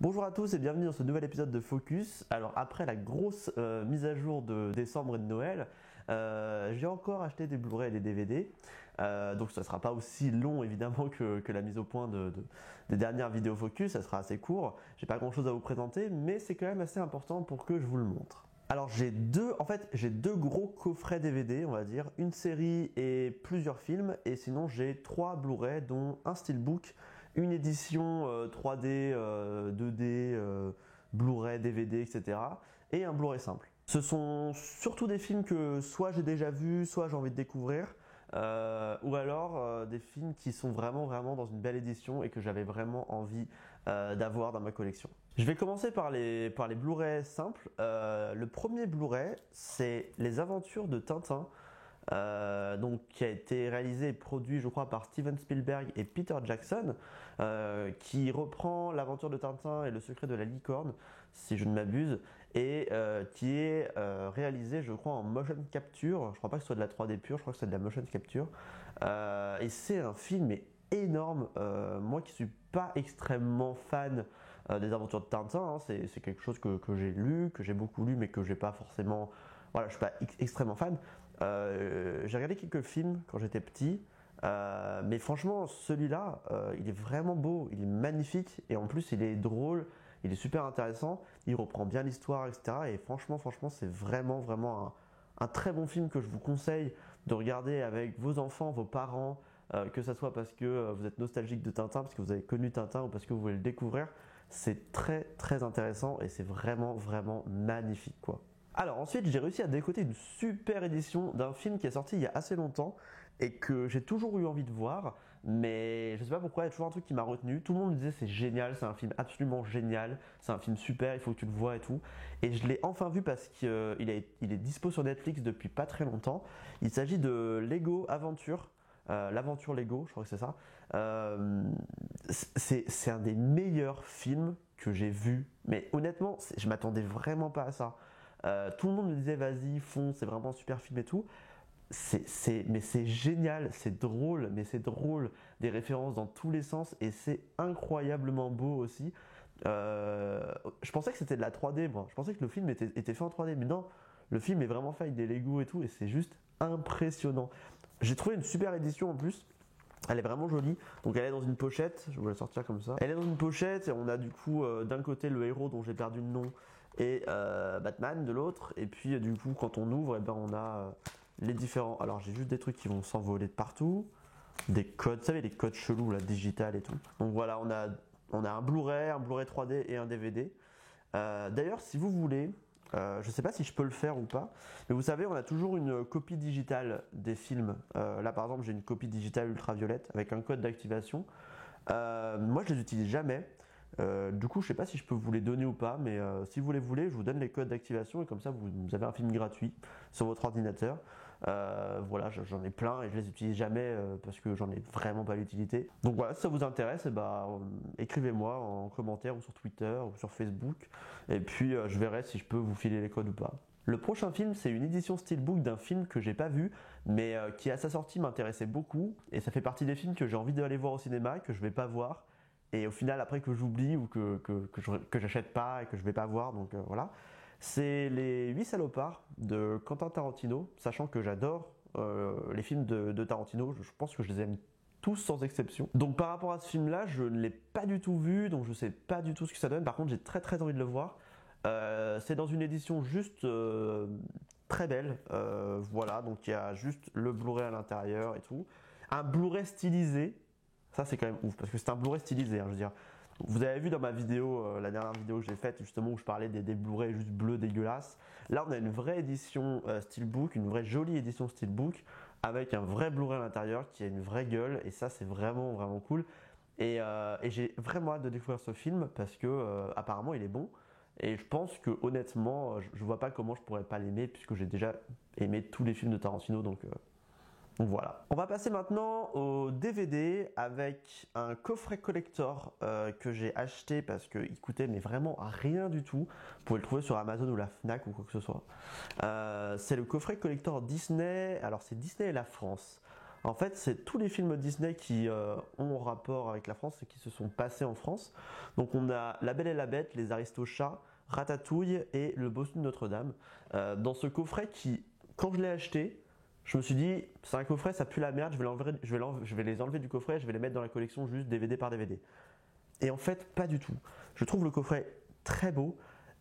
Bonjour à tous et bienvenue dans ce nouvel épisode de Focus. Alors après la grosse mise à jour de décembre et de Noël, j'ai encore acheté des Blu-ray et des DVD. Donc ça ne sera pas aussi long évidemment que la mise au point des dernières vidéos Focus, ça sera assez court. J'ai pas grand chose à vous présenter, mais c'est quand même assez important pour que je vous le montre. Alors j'ai deux gros coffrets DVD, on va dire, une série et plusieurs films, et sinon j'ai 3 Blu-ray dont un Steelbook, une édition 3D, 2D, Blu-ray, DVD, etc. et un Blu-ray simple. Ce sont surtout des films que soit j'ai déjà vus, soit j'ai envie de découvrir, ou alors des films qui sont vraiment dans une belle édition et que j'avais vraiment envie d'avoir dans ma collection. Je vais commencer par les Blu-ray simples. Le premier Blu-ray, c'est Les Aventures de Tintin, donc qui a été réalisé et produit je crois par Steven Spielberg et Peter Jackson, qui reprend l'aventure de Tintin et le secret de la licorne, si je ne m'abuse, et qui est réalisé je crois en motion capture. Je crois pas que ce soit de la 3D pure, je crois que c'est de la motion capture, et c'est un film énorme. Moi qui suis pas extrêmement fan des aventures de Tintin, hein, c'est quelque chose que j'ai lu, que j'ai beaucoup lu, mais que j'ai pas forcément, voilà, je suis pas extrêmement fan. J'ai regardé quelques films quand j'étais petit, mais franchement celui-là, il est vraiment beau, il est magnifique, et en plus il est drôle, il est super intéressant, il reprend bien l'histoire, etc. Et franchement c'est vraiment un très bon film que je vous conseille de regarder avec vos enfants, vos parents, que ça soit parce que vous êtes nostalgique de Tintin, parce que vous avez connu Tintin, ou parce que vous voulez le découvrir. C'est très intéressant et c'est vraiment magnifique, quoi. Alors ensuite, j'ai réussi à décoter une super édition d'un film qui est sorti il y a assez longtemps et que j'ai toujours eu envie de voir, mais je sais pas pourquoi, il y a toujours un truc qui m'a retenu. Tout le monde me disait c'est génial, c'est un film absolument génial, c'est un film super, il faut que tu le vois et tout. Et je l'ai enfin vu parce qu'il est dispo sur Netflix depuis pas très longtemps. Il s'agit de Lego Aventure. L'aventure Lego, je crois que c'est ça. C'est un des meilleurs films que j'ai vu, mais honnêtement, je m'attendais vraiment pas à ça. Tout le monde me disait vas-y, fonce, c'est vraiment un super film et tout. Mais c'est génial, c'est drôle, des références dans tous les sens et c'est incroyablement beau aussi. Je pensais que c'était de la 3D, moi. Je pensais que le film était fait en 3D, mais non, le film est vraiment fait avec des Lego et tout, et c'est juste impressionnant. J'ai trouvé une super édition en plus. Elle est vraiment jolie, donc elle est dans une pochette, je vais la sortir comme ça. Elle est dans une pochette et on a du coup d'un côté le héros dont j'ai perdu le nom et Batman de l'autre, et puis du coup quand on ouvre, et ben on a les différents. Alors j'ai juste des trucs qui vont s'envoler de partout, des codes, vous savez les codes chelous là, digital et tout. Donc voilà, on a un Blu-ray 3D et un DVD. D'ailleurs si vous voulez, je sais pas si je peux le faire ou pas, mais vous savez, on a toujours une copie digitale des films. Là par exemple, j'ai une copie digitale ultraviolette avec un code d'activation. Moi je les utilise jamais. Du coup, je sais pas si je peux vous les donner ou pas, mais si vous les voulez, je vous donne les codes d'activation et comme ça vous avez un film gratuit sur votre ordinateur. Voilà, j'en ai plein et je les utilise jamais parce que j'en ai vraiment pas l'utilité. Donc voilà, si ça vous intéresse, écrivez-moi en commentaire ou sur Twitter ou sur Facebook, et puis je verrai si je peux vous filer les codes ou pas. Le prochain film, c'est une édition Steelbook d'un film que j'ai pas vu, mais qui à sa sortie m'intéressait beaucoup, et ça fait partie des films que j'ai envie d'aller voir au cinéma, que je vais pas voir, et au final après que j'oublie ou que j'achète pas et que je vais pas voir, donc voilà. C'est Les 8 salopards de Quentin Tarantino, sachant que j'adore les films de Tarantino, je pense que je les aime tous sans exception. Donc par rapport à ce film là, je ne l'ai pas du tout vu, donc je sais pas du tout ce que ça donne. Par contre j'ai très envie de le voir. C'est dans une édition juste très belle, voilà, donc il y a juste le Blu-ray à l'intérieur et tout. Un Blu-ray stylisé, ça c'est quand même ouf, parce que c'est un Blu-ray stylisé, hein, je veux dire. Vous avez vu dans ma vidéo, la dernière vidéo que j'ai faite, justement, où je parlais des Blu-ray juste bleus dégueulasses. Là, on a une vraie édition Steelbook, une vraie jolie édition Steelbook, avec un vrai Blu-ray à l'intérieur qui a une vraie gueule, et ça, c'est vraiment cool. Et j'ai vraiment hâte de découvrir ce film, parce que apparemment, il est bon. Et je pense que honnêtement, je vois pas comment je pourrais pas l'aimer, puisque j'ai déjà aimé tous les films de Tarantino, donc voilà. On va passer maintenant au DVD avec un coffret collector que j'ai acheté parce qu'il coûtait mais vraiment rien du tout. Vous pouvez le trouver sur Amazon ou la Fnac ou quoi que ce soit. C'est le coffret collector Disney. Alors c'est Disney et la France. En fait, c'est tous les films Disney qui ont rapport avec la France et qui se sont passés en France. Donc on a La Belle et la Bête, Les Aristochats, Ratatouille et Le Bossu de Notre-Dame. Dans ce coffret qui, quand je l'ai acheté, je me suis dit, c'est un coffret, ça pue la merde, je vais les enlever du coffret, je vais les mettre dans la collection juste DVD par DVD. Et en fait, pas du tout. Je trouve le coffret très beau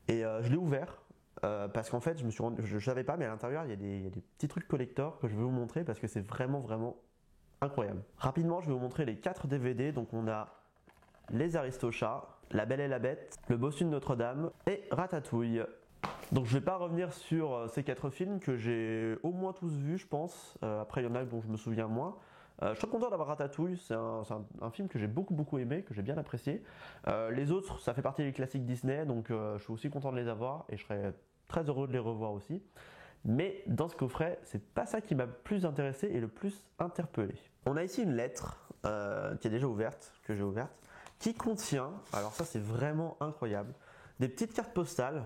et je l'ai ouvert parce qu'en fait, je savais pas, mais à l'intérieur, il y a des petits trucs collector que je vais vous montrer parce que c'est vraiment, vraiment incroyable. Rapidement, je vais vous montrer les 4 DVD. Donc, on a Les Aristochats, La Belle et la Bête, Le Bossu de Notre-Dame et Ratatouille. Donc je ne vais pas revenir sur ces 4 films que j'ai au moins tous vus, je pense. Après, il y en a dont je me souviens moins. Je suis très content d'avoir Ratatouille, c'est un film que j'ai beaucoup aimé, que j'ai bien apprécié. Les autres, ça fait partie des classiques Disney, donc je suis aussi content de les avoir et je serais très heureux de les revoir aussi. Mais dans ce coffret, c'est pas ça qui m'a le plus intéressé et le plus interpellé. On a ici une lettre qui est déjà ouverte, que j'ai ouverte, qui contient, alors ça c'est vraiment incroyable, des petites cartes postales,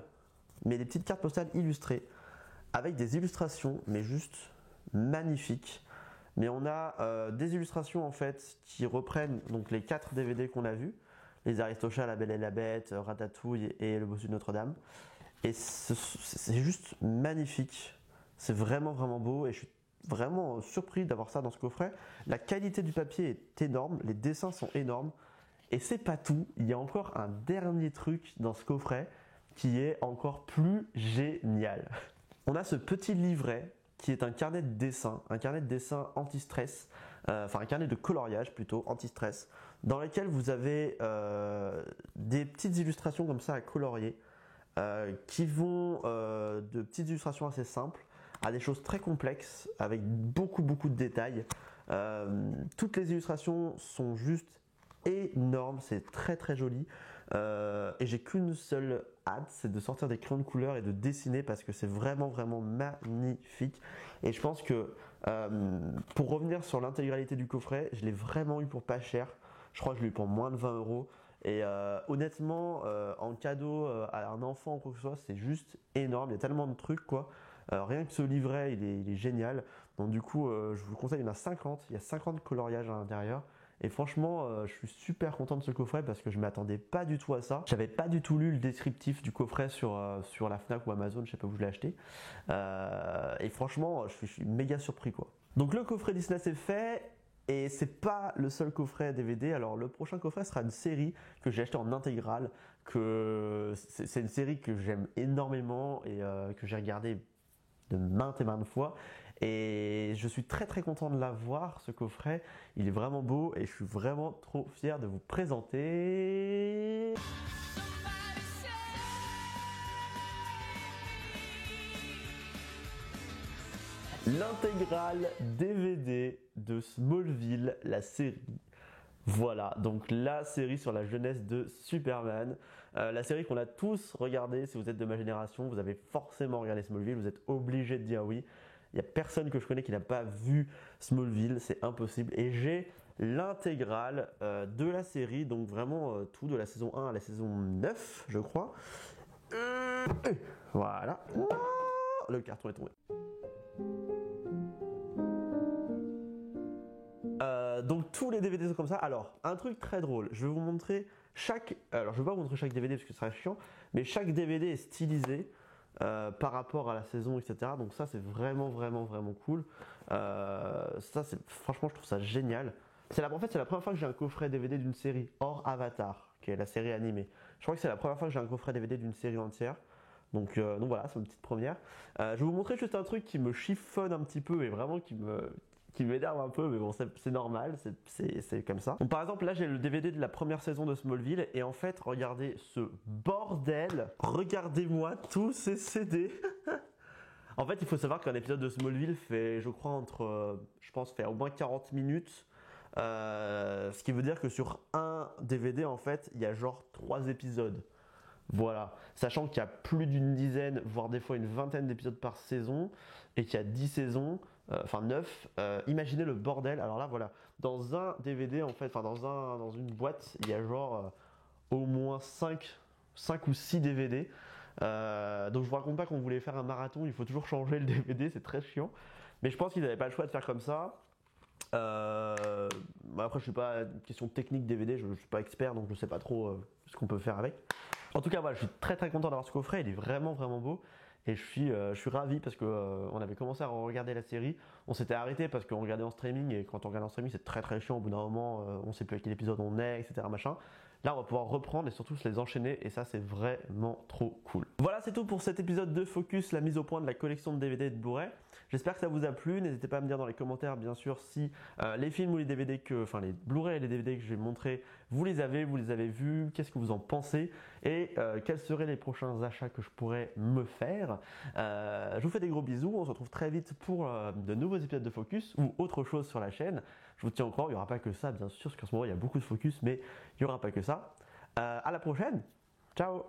mais des petites cartes postales illustrées, avec des illustrations, mais juste magnifiques. Mais on a des illustrations en fait qui reprennent donc les 4 DVD qu'on a vus, Les Aristochats, La Belle et la Bête, Ratatouille et Le Bossu de Notre-Dame. Et c'est juste magnifique. C'est vraiment beau et je suis vraiment surpris d'avoir ça dans ce coffret. La qualité du papier est énorme, les dessins sont énormes. Et c'est pas tout, il y a encore un dernier truc dans ce coffret qui est encore plus génial. On a ce petit livret qui est un carnet de dessin anti-stress, enfin un carnet de coloriage plutôt, anti-stress, dans lequel vous avez des petites illustrations comme ça à colorier, qui vont de petites illustrations assez simples à des choses très complexes avec beaucoup de détails. Toutes les illustrations sont juste énormes, c'est très joli. Et j'ai qu'une seule hâte, c'est de sortir des crayons de couleur et de dessiner parce que c'est vraiment magnifique. Et je pense que pour revenir sur l'intégralité du coffret, je l'ai vraiment eu pour pas cher. Je crois que je l'ai eu pour moins de 20 euros. Et honnêtement, en cadeau à un enfant ou quoi que ce soit, c'est juste énorme. Il y a tellement de trucs quoi. Rien que ce livret, il est génial. Donc du coup, je vous le conseille, il y en a 50. Il y a 50 coloriages à l'intérieur. Et franchement, je suis super content de ce coffret parce que je ne m'attendais pas du tout à ça. J'avais pas du tout lu le descriptif du coffret sur la Fnac ou Amazon, je sais pas où je l'ai acheté. Et franchement, je suis méga surpris quoi. Donc le coffret Disney c'est fait. Et c'est pas le seul coffret DVD. Alors le prochain coffret sera une série que j'ai acheté en intégrale. C'est une série que j'aime énormément et que j'ai regardé de maintes et maintes fois. Et je suis très content de l'avoir, ce coffret. Il est vraiment beau et je suis vraiment trop fier de vous présenter. L'intégrale DVD de Smallville, la série. Voilà, donc la série sur la jeunesse de Superman. La série qu'on a tous regardée, si vous êtes de ma génération, vous avez forcément regardé Smallville, vous êtes obligé de dire oui. Il n'y a personne que je connais qui n'a pas vu Smallville, c'est impossible. Et j'ai l'intégrale de la série, donc vraiment tout de la saison 1 à la saison 9, je crois. Voilà. Non, le carton est tombé. Donc tous les DVD sont comme ça. Alors, un truc très drôle, je vais vous montrer chaque... Alors, je ne vais pas vous montrer chaque DVD parce que ce serait chiant, mais chaque DVD est stylisé par rapport à la saison, etc. Donc ça, c'est vraiment cool. Franchement, je trouve ça génial. En fait, c'est la première fois que j'ai un coffret DVD d'une série hors Avatar, qui est la série animée. Je crois que c'est la première fois que j'ai un coffret DVD d'une série entière. Donc voilà, c'est une petite première. Je vais vous montrer juste un truc qui me chiffonne un petit peu et vraiment qui m'énerve un peu, mais bon, c'est normal, c'est comme ça. Donc, par exemple, là, j'ai le DVD de la première saison de Smallville, et en fait, regardez ce bordel. Regardez-moi tous ces CD. En fait, il faut savoir qu'un épisode de Smallville fait, je crois, fait au moins 40 minutes. Ce qui veut dire que sur un DVD, en fait, il y a genre 3 épisodes. Voilà, sachant qu'il y a plus d'une dizaine, voire des fois une vingtaine d'épisodes par saison, et qu'il y a 10 saisons, enfin 9, imaginez le bordel. Alors là, voilà, dans un DVD, en fait, enfin dans une boîte, il y a genre au moins 5 ou 6 DVD. Donc je vous raconte pas qu'on voulait faire un marathon, il faut toujours changer le DVD, c'est très chiant. Mais je pense qu'ils n'avaient pas le choix de faire comme ça. Après, je suis pas question technique DVD, je suis pas expert donc je sais pas trop ce qu'on peut faire avec. En tout cas, voilà, je suis très très content d'avoir ce coffret, il est vraiment vraiment beau. Et je suis ravi parce que on avait commencé à regarder la série. On s'était arrêté parce qu'on regardait en streaming et quand on regarde en streaming, c'est très très chiant. Au bout d'un moment, on sait plus à quel épisode on est, etc. Machin. Là, on va pouvoir reprendre et surtout se les enchaîner et ça, c'est vraiment trop cool. Voilà, c'est tout pour cet épisode de Focus, la mise au point de la collection de DVD et de Blu-ray. J'espère que ça vous a plu. N'hésitez pas à me dire dans les commentaires, bien sûr, si les films ou les DVD enfin les Blu-ray et les DVD que je vais montrer, vous les avez vus, qu'est-ce que vous en pensez et quels seraient les prochains achats que je pourrais me faire. Je vous fais des gros bisous. On se retrouve très vite pour de nouveaux épisodes de Focus ou autre chose sur la chaîne. Je vous tiens au courant. Il n'y aura pas que ça, bien sûr, parce qu'en ce moment il y a beaucoup de Focus, mais il n'y aura pas que ça. À la prochaine. Ciao.